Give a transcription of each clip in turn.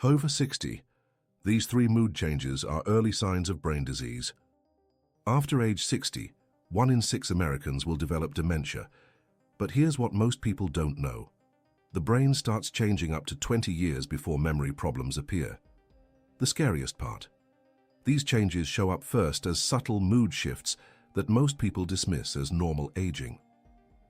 Over 60, these three mood changes are early signs of brain disease. After age 60, 1 in 6 Americans will develop dementia. But here's what most people don't know. The brain starts changing up to 20 years before memory problems appear. The scariest part. These changes show up first as subtle mood shifts that most people dismiss as normal aging.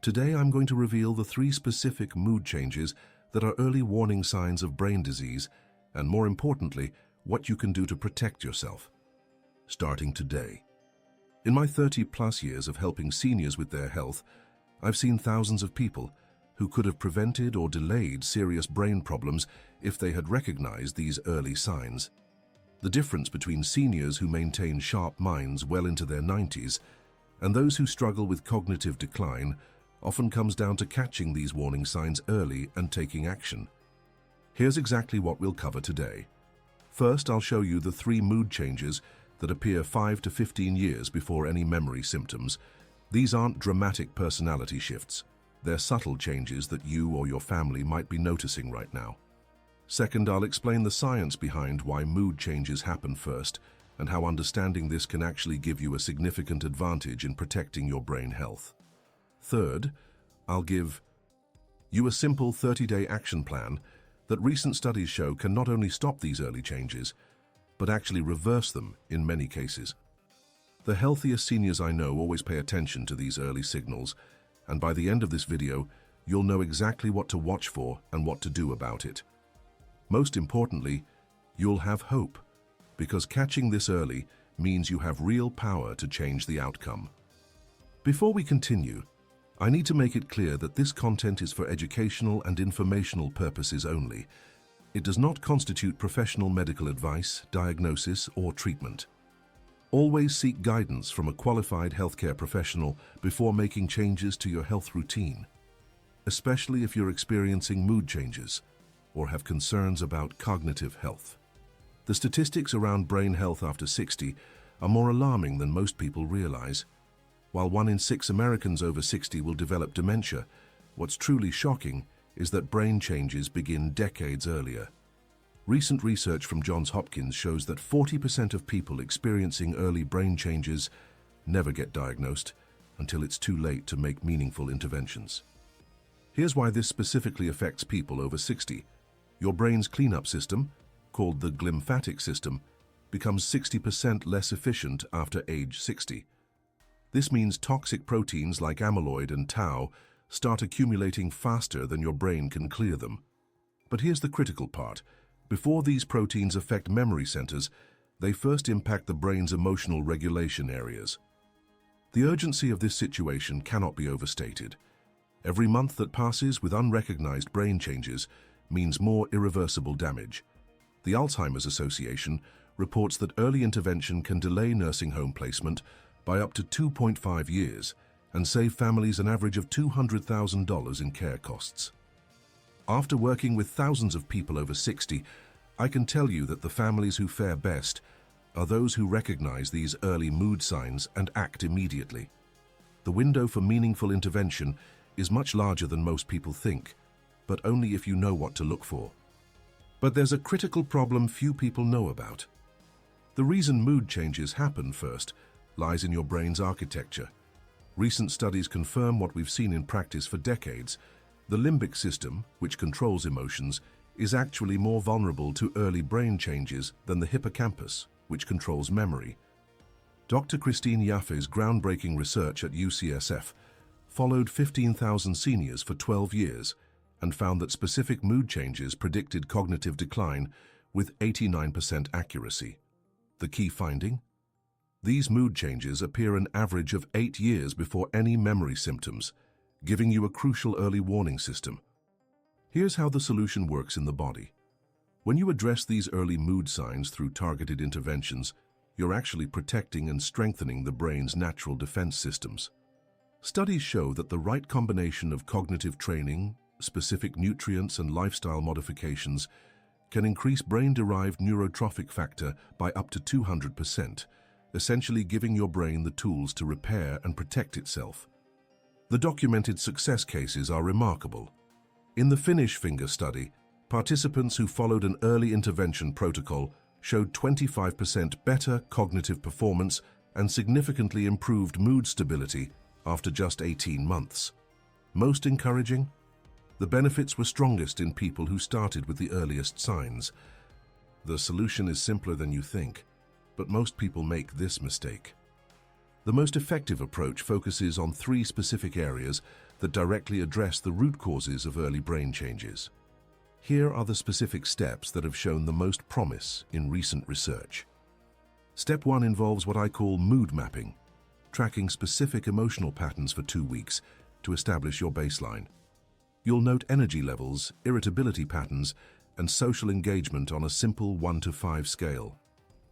Today I'm going to reveal the 3 specific mood changes that are early warning signs of brain disease, and more importantly, what you can do to protect yourself. Starting today. In my 30-plus years of helping seniors with their health, I've seen thousands of people who could have prevented or delayed serious brain problems if they had recognized these early signs. The difference between seniors who maintain sharp minds well into their 90s and those who struggle with cognitive decline often comes down to catching these warning signs early and taking action. Here's exactly what we'll cover today. First, I'll show you the 3 mood changes that appear 5 to 15 years before any memory symptoms. These aren't dramatic personality shifts. They're subtle changes that you or your family might be noticing right now. Second, I'll explain the science behind why mood changes happen first and how understanding this can actually give you a significant advantage in protecting your brain health. Third, I'll give you a simple 30-day action plan that recent studies show can not only stop these early changes, but actually reverse them in many cases. The healthiest seniors I know always pay attention to these early signals, and by the end of this video, you'll know exactly what to watch for and what to do about it. Most importantly, you'll have hope, because catching this early means you have real power to change the outcome. Before we continue, I need to make it clear that this content is for educational and informational purposes only. It does not constitute professional medical advice, diagnosis, or treatment. Always seek guidance from a qualified healthcare professional before making changes to your health routine, especially if you're experiencing mood changes or have concerns about cognitive health. The statistics around brain health after 60 are more alarming than most people realize. While 1 in 6 Americans over 60 will develop dementia, what's truly shocking is that brain changes begin decades earlier. Recent research from Johns Hopkins shows that 40% of people experiencing early brain changes never get diagnosed until it's too late to make meaningful interventions. Here's why this specifically affects people over 60. Your brain's cleanup system, called the glymphatic system, becomes 60% less efficient after age 60. This means toxic proteins like amyloid and tau start accumulating faster than your brain can clear them. But here's the critical part. Before these proteins affect memory centers, they first impact the brain's emotional regulation areas. The urgency of this situation cannot be overstated. Every month that passes with unrecognized brain changes means more irreversible damage. The Alzheimer's Association reports that early intervention can delay nursing home placement by up to 2.5 years and save families an average of $200,000 in care costs. After working with thousands of people over 60, I can tell you that the families who fare best are those who recognize these early mood signs and act immediately. The window for meaningful intervention is much larger than most people think, but only if you know what to look for. But there's a critical problem few people know about. The reason mood changes happen first lies in your brain's architecture. Recent studies confirm what we've seen in practice for decades. The limbic system, which controls emotions, is actually more vulnerable to early brain changes than the hippocampus, which controls memory. Dr. Christine Yaffe's groundbreaking research at UCSF followed 15,000 seniors for 12 years and found that specific mood changes predicted cognitive decline with 89% accuracy. The key finding? These mood changes appear an average of 8 years before any memory symptoms, giving you a crucial early warning system. Here's how the solution works in the body. When you address these early mood signs through targeted interventions, you're actually protecting and strengthening the brain's natural defense systems. Studies show that the right combination of cognitive training, specific nutrients, and lifestyle modifications can increase brain-derived neurotrophic factor by up to 200%, essentially giving your brain the tools to repair and protect itself. The documented success cases are remarkable. In the Finnish finger study, Participants who followed an early intervention protocol showed 25% better cognitive performance and significantly improved mood stability after just 18 months. Most encouraging? The benefits were strongest in people who started with the earliest signs. The solution is simpler than you think, but most people make this mistake. The most effective approach focuses on 3 specific areas that directly address the root causes of early brain changes. Here are the specific steps that have shown the most promise in recent research. Step 1 involves what I call mood mapping, tracking specific emotional patterns for 2 weeks to establish your baseline. You'll note energy levels, irritability patterns, and social engagement on a simple 1 to 5 scale.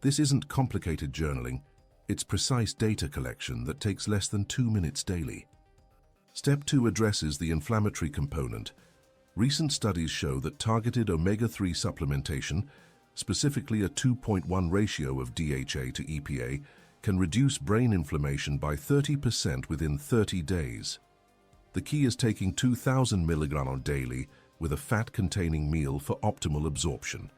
This isn't complicated journaling, it's precise data collection that takes less than 2 minutes daily. Step 2 addresses the inflammatory component. Recent studies show that targeted omega-3 supplementation, specifically a 2.1 ratio of DHA to EPA, can reduce brain inflammation by 30% within 30 days. The key is taking 2,000 mg daily with a fat-containing meal for optimal absorption.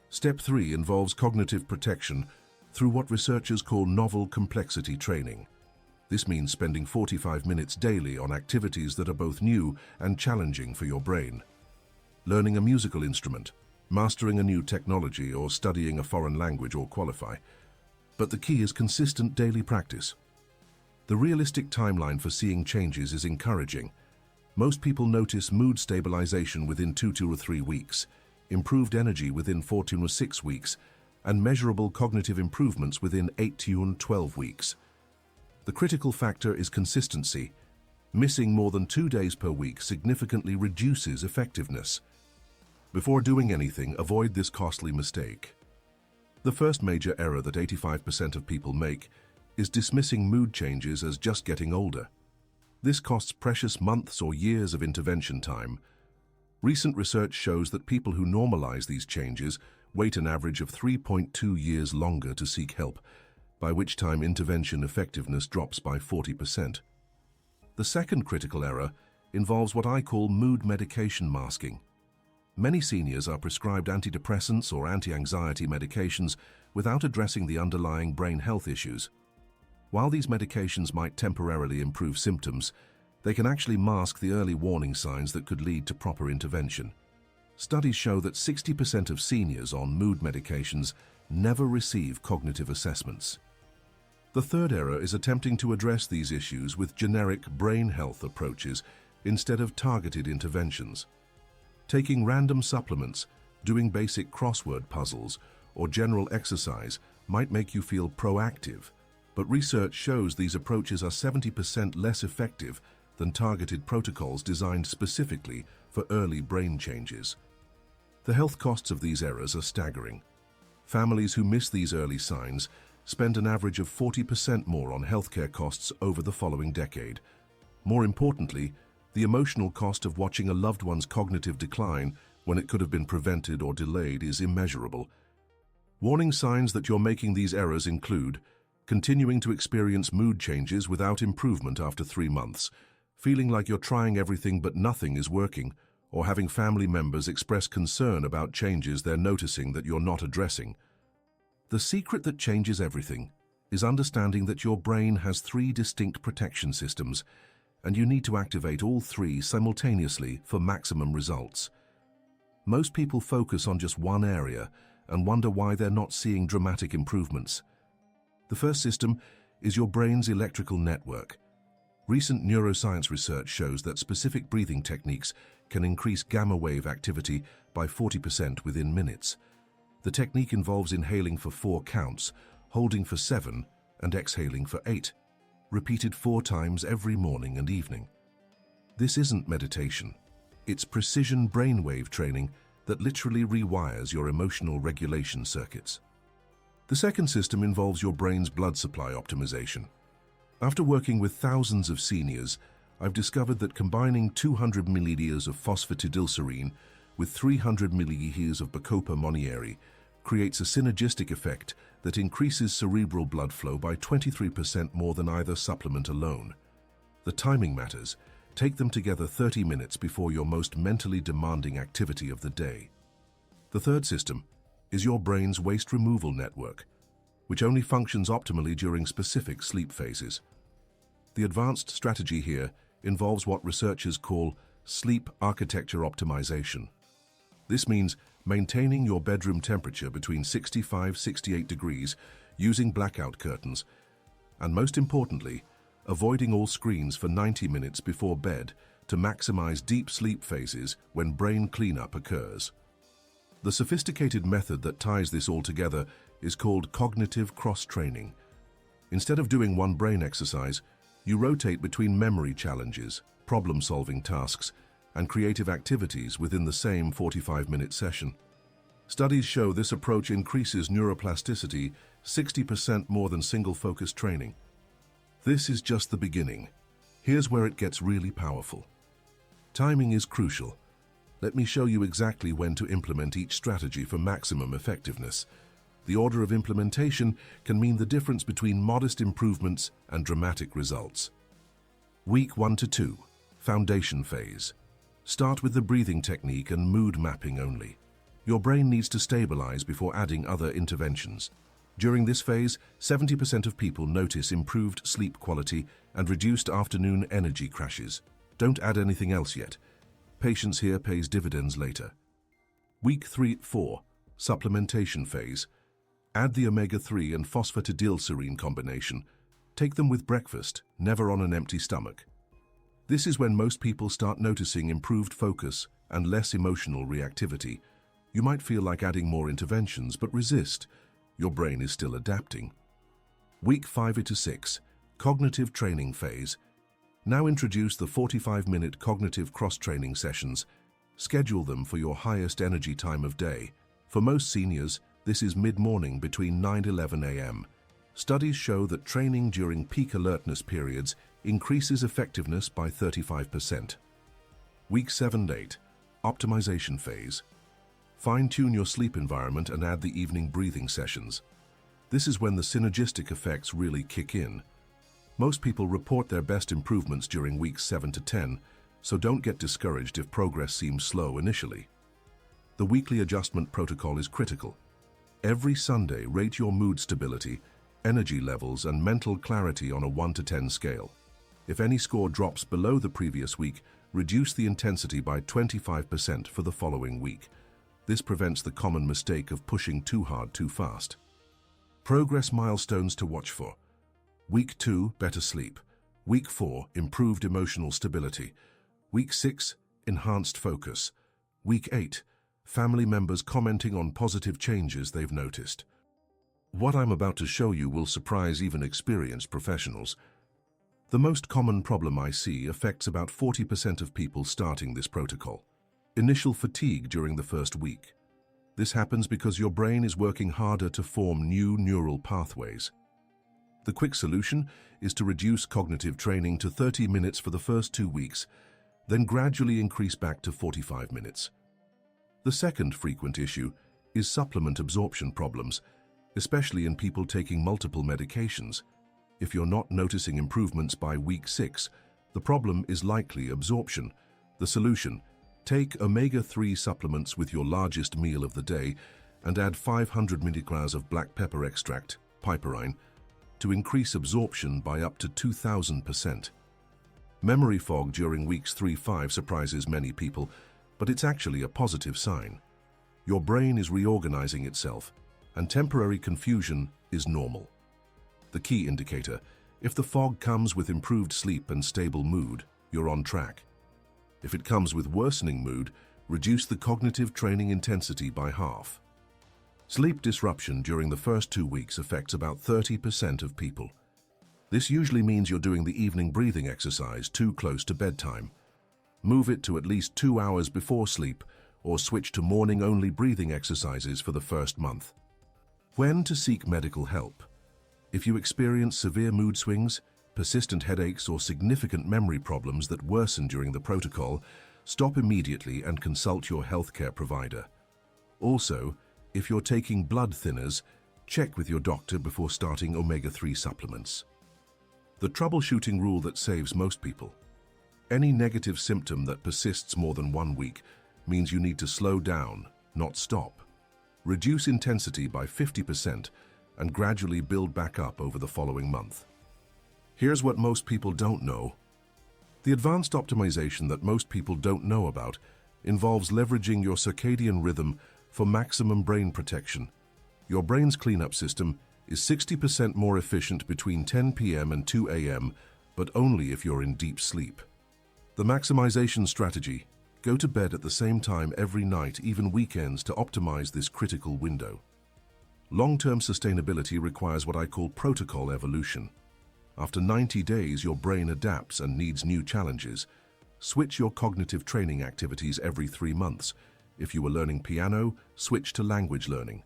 Step 3 involves cognitive protection through what researchers call novel complexity training. This means spending 45 minutes daily on activities that are both new and challenging for your brain. Learning a musical instrument, mastering a new technology, or studying a foreign language or qualify. But the key is consistent daily practice. The realistic timeline for seeing changes is encouraging. Most people notice mood stabilization within 2 to 3 weeks, improved energy within 4 to 6 weeks, and measurable cognitive improvements within 8 to 12 weeks. The critical factor is consistency. Missing more than 2 days per week significantly reduces effectiveness. Before doing anything, avoid this costly mistake. The first major error that 85% of people make is dismissing mood changes as just getting older. This costs precious months or years of intervention time. Recent research shows that people who normalize these changes wait an average of 3.2 years longer to seek help, by which time intervention effectiveness drops by 40%. The second critical error involves what I call mood medication masking. Many seniors are prescribed antidepressants or anti-anxiety medications without addressing the underlying brain health issues. While these medications might temporarily improve symptoms, they can actually mask the early warning signs that could lead to proper intervention. Studies show that 60% of seniors on mood medications never receive cognitive assessments. The third error is attempting to address these issues with generic brain health approaches instead of targeted interventions. Taking random supplements, doing basic crossword puzzles, or general exercise might make you feel proactive, but research shows these approaches are 70% less effective than targeted protocols designed specifically for early brain changes. The health costs of these errors are staggering. Families who miss these early signs spend an average of 40% more on healthcare costs over the following decade. More importantly, the emotional cost of watching a loved one's cognitive decline when it could have been prevented or delayed is immeasurable. Warning signs that you're making these errors include continuing to experience mood changes without improvement after 3 months, feeling like you're trying everything but nothing is working, or having family members express concern about changes they're noticing that you're not addressing. The secret that changes everything is understanding that your brain has 3 distinct protection systems, and you need to activate all 3 simultaneously for maximum results. Most people focus on just one area and wonder why they're not seeing dramatic improvements. The first system is your brain's electrical network. Recent neuroscience research shows that specific breathing techniques can increase gamma wave activity by 40% within minutes. The technique involves inhaling for 4 counts, holding for 7, and exhaling for 8, repeated 4 times every morning and evening. This isn't meditation. It's precision brainwave training that literally rewires your emotional regulation circuits. The second system involves your brain's blood supply optimization. After working with thousands of seniors, I've discovered that combining 200 milliliters of phosphatidylserine with 300 milliliters of Bacopa Monnieri creates a synergistic effect that increases cerebral blood flow by 23% more than either supplement alone. The timing matters, Take them together 30 minutes before your most mentally demanding activity of the day. The third system is your brain's waste removal network, which only functions optimally during specific sleep phases. The advanced strategy here involves what researchers call sleep architecture optimization. This means maintaining your bedroom temperature between 65–68 degrees using blackout curtains, and most importantly, avoiding all screens for 90 minutes before bed to maximize deep sleep phases when brain cleanup occurs. The sophisticated method that ties this all together is called cognitive cross-training. Instead of doing one brain exercise, you rotate between memory challenges, problem-solving tasks, and creative activities within the same 45-minute session. Studies show this approach increases neuroplasticity 60% more than single-focus training. This is just the beginning. Here's where it gets really powerful. Timing is crucial. Let me show you exactly when to implement each strategy for maximum effectiveness. The order of implementation can mean the difference between modest improvements and dramatic results. Week 1 to 2, foundation phase. Start with the breathing technique and mood mapping only. Your brain needs to stabilize before adding other interventions. During this phase, 70% of people notice improved sleep quality and reduced afternoon energy crashes. Don't add anything else yet. Patience here pays dividends later. Week 3–4, supplementation phase. Add the omega-3 and phosphatidylserine combination. Take them with breakfast, never on an empty stomach. This is when most people start noticing improved focus and less emotional reactivity. You might feel like adding more interventions, but resist. Your brain is still adapting. Week 5–6, cognitive training phase. Now introduce the 45-minute cognitive cross-training sessions. Schedule them for your highest energy time of day. For most seniors, this is mid-morning between 9–11 a.m. Studies show that training during peak alertness periods increases effectiveness by 35%. Week 7–8, optimization phase. Fine-tune your sleep environment and add the evening breathing sessions. This is when the synergistic effects really kick in. Most people report their best improvements during weeks 7 to 10, so don't get discouraged if progress seems slow initially. The weekly adjustment protocol is critical. Every Sunday, rate your mood stability, energy levels, and mental clarity on a 1 to 10 scale. If any score drops below the previous week, reduce the intensity by 25% for the following week. This prevents the common mistake of pushing too hard too fast. Progress milestones to watch for. Week 2, better sleep. Week 4, improved emotional stability. Week 6, enhanced focus. Week 8, family members commenting on positive changes they've noticed. What I'm about to show you will surprise even experienced professionals. The most common problem I see affects about 40% of people starting this protocol. Initial fatigue during the first week. This happens because your brain is working harder to form new neural pathways. The quick solution is to reduce cognitive training to 30 minutes for the first 2 weeks, then gradually increase back to 45 minutes. The second frequent issue is supplement absorption problems, especially in people taking multiple medications. If you're not noticing improvements by week 6, the problem is likely absorption. The solution: take omega-3 supplements with your largest meal of the day and add 500 milligrams of black pepper extract, piperine, to increase absorption by up to 2,000%. Memory fog during weeks 3–5 surprises many people, but it's actually a positive sign. Your brain is reorganizing itself, and temporary confusion is normal. The key indicator: if the fog comes with improved sleep and stable mood, you're on track. If it comes with worsening mood, reduce the cognitive training intensity by half. Sleep disruption during the first 2 weeks affects about 30% of people. This usually means you're doing the evening breathing exercise too close to bedtime. Move it to at least 2 hours before sleep, or switch to morning-only breathing exercises for the first month. When to seek medical help? If you experience severe mood swings, persistent headaches, or significant memory problems that worsen during the protocol, stop immediately and consult your healthcare provider. Also, if you're taking blood thinners, check with your doctor before starting omega-3 supplements. The troubleshooting rule that saves most people. Any negative symptom that persists more than 1 week means you need to slow down, not stop. Reduce intensity by 50% and gradually build back up over the following month. Here's what most people don't know. The advanced optimization that most people don't know about involves leveraging your circadian rhythm for maximum brain protection. Your brain's cleanup system is 60% more efficient between 10 p.m. and 2 a.m., but only if you're in deep sleep. The maximization strategy: go to bed at the same time every night, even weekends, to optimize this critical window. Long-term sustainability requires what I call protocol evolution. After 90 days, your brain adapts and needs new challenges. Switch your cognitive training activities every 3 months. If you were learning piano, switch to language learning.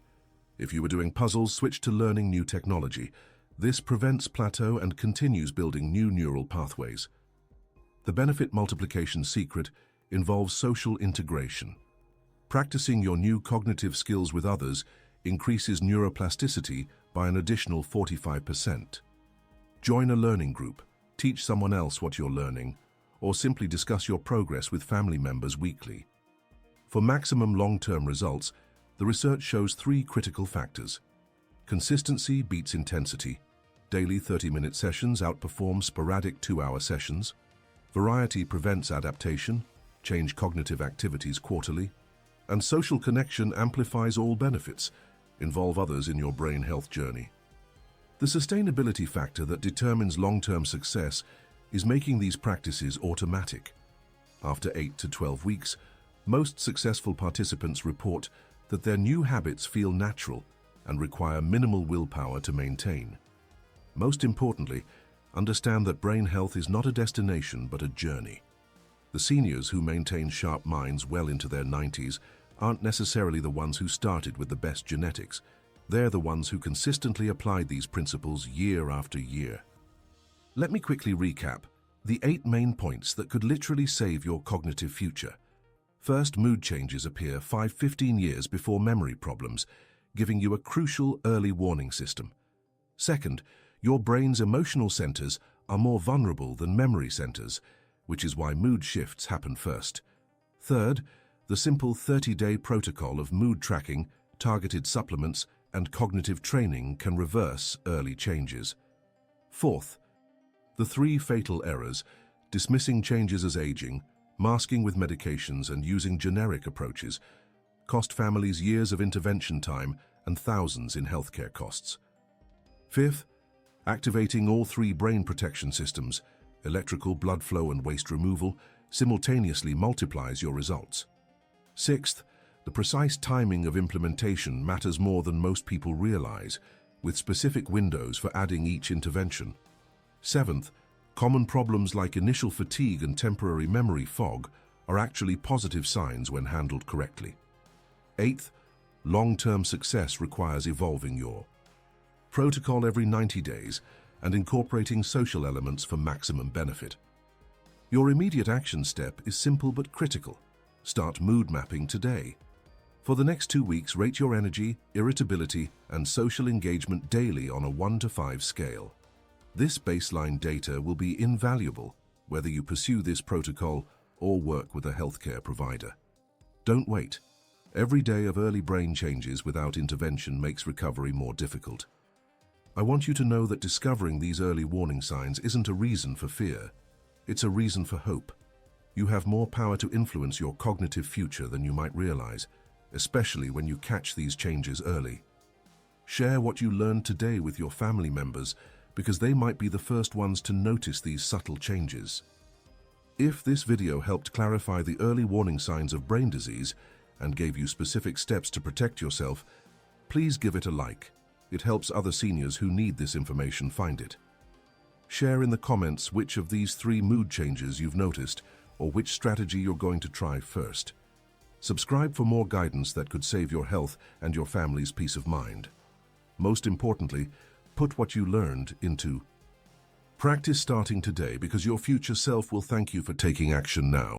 If you were doing puzzles, switch to learning new technology. This prevents plateau and continues building new neural pathways. The benefit multiplication secret involves social integration. Practicing your new cognitive skills with others increases neuroplasticity by an additional 45%. Join a learning group, teach someone else what you're learning, or simply discuss your progress with family members weekly. For maximum long-term results, the research shows 3 critical factors. Consistency beats intensity. Daily 30-minute sessions outperform sporadic 2-hour sessions. Variety prevents adaptation. Change cognitive activities quarterly. And social connection amplifies all benefits. Involve others in your brain health journey. The sustainability factor that determines long-term success is making these practices automatic. After 8 to 12 weeks, most successful participants report that their new habits feel natural and require minimal willpower to maintain. Most importantly, understand that brain health is not a destination but a journey. The seniors who maintain sharp minds well into their 90s aren't necessarily the ones who started with the best genetics. They're the ones who consistently applied these principles year after year. Let me quickly recap the 8 main points that could literally save your cognitive future. First, mood changes appear 5–15 years before memory problems, giving you a crucial early warning system. Second, your brain's emotional centers are more vulnerable than memory centers, which is why mood shifts happen first. Third, the simple 30-day protocol of mood tracking, targeted supplements, and cognitive training can reverse early changes. Fourth, the 3 fatal errors: dismissing changes as aging, masking with medications, and using generic approaches, cost families years of intervention time and thousands in healthcare costs. Fifth, activating all 3 brain protection systems, electrical, blood flow, and waste removal, simultaneously multiplies your results. Sixth, the precise timing of implementation matters more than most people realize, with specific windows for adding each intervention. Seventh, common problems like initial fatigue and temporary memory fog are actually positive signs when handled correctly. Eighth, long-term success requires evolving your protocol every 90 days and incorporating social elements for maximum benefit. Your immediate action step is simple but critical. Start mood mapping today. For the next 2 weeks, rate your energy, irritability, and social engagement daily on a 1 to 5 scale. This baseline data will be invaluable whether you pursue this protocol or work with a healthcare provider. Don't wait. Every day of early brain changes without intervention makes recovery more difficult. I want you to know that discovering these early warning signs isn't a reason for fear. It's a reason for hope. You have more power to influence your cognitive future than you might realize, especially when you catch these changes early. Share what you learned today with your family members, because they might be the first ones to notice these subtle changes. If this video helped clarify the early warning signs of brain disease and gave you specific steps to protect yourself, please give it a like. It helps other seniors who need this information find it. Share in the comments which of these 3 mood changes you've noticed or which strategy you're going to try first. Subscribe for more guidance that could save your health and your family's peace of mind. Most importantly, put what you learned into practice starting today, because your future self will thank you for taking action now.